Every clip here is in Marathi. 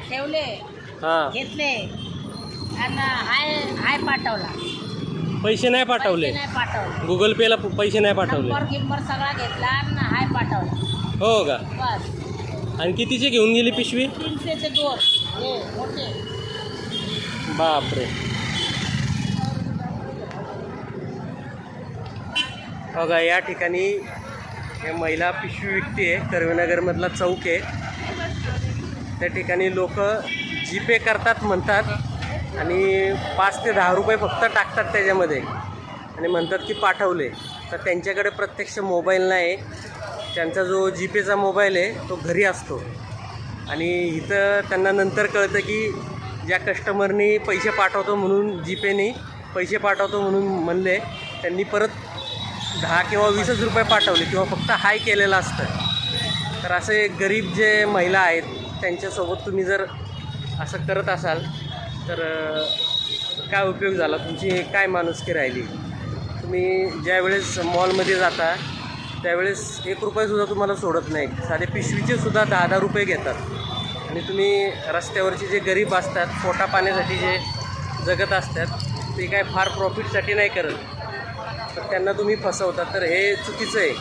ठेवले घेतले आणि हाय पाठवला. पैसे नाही पाठवले? नाही पाठवले. गुगल पेला पैसे नाही पाठवले? नंबर सगळा घेतला आणि हाय पाठवला. हो का? बस. आणि कितीचे घेऊन गेली पिशवी? 300चे 2 हे मोठे. बापरे. बघा या ठिकाणी हे महिला पिशवी विकते. कर्वेनगरमधला चौक आहे. त्या ठिकाणी लोक जीपे करतात म्हणतात आणि 5 ते 10 रुपये फक्त टाकतात त्याच्यामध्ये आणि म्हणतात की पाठवले. तर त्यांच्याकडे प्रत्यक्ष मोबाईल नाही. त्यांचा जो जीपेचा मोबाईल आहे तो घरी असतो आणि इथं त्यांना नंतर कळतं की ज्या कस्टमरनी पैसे पाठवतो म्हणून जीपेने पैसे पाठवतो म्हणून म्हणले त्यांनी परत 10 किंवा 20 रुपये पाठवले किंवा फक्त हाय केलेलं असतं. तर असे गरीब जे महिला आहेत त्यांच्यासोबत तुम्ही जर असं करत असाल तर काय उपयोग झाला? तुमची काय माणुसकी राहिली? तुम्ही ज्यावेळेस मॉलमध्ये जाता त्यावेळेस 1 रुपयासुद्धा तुम्हाला सोडत नाही. साधे पिशवीचे सुद्धा 10-10 रुपये घेतात आणि तुम्ही रस्त्यावरचे जे गरीब असतात पोटा पाण्यासाठी जे जगत असतात ते काय फार प्रॉफिटसाठी नाही करत, तर त्यांना तुम्ही फसवता. तर हे चुकीचं आहे.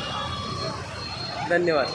धन्यवाद.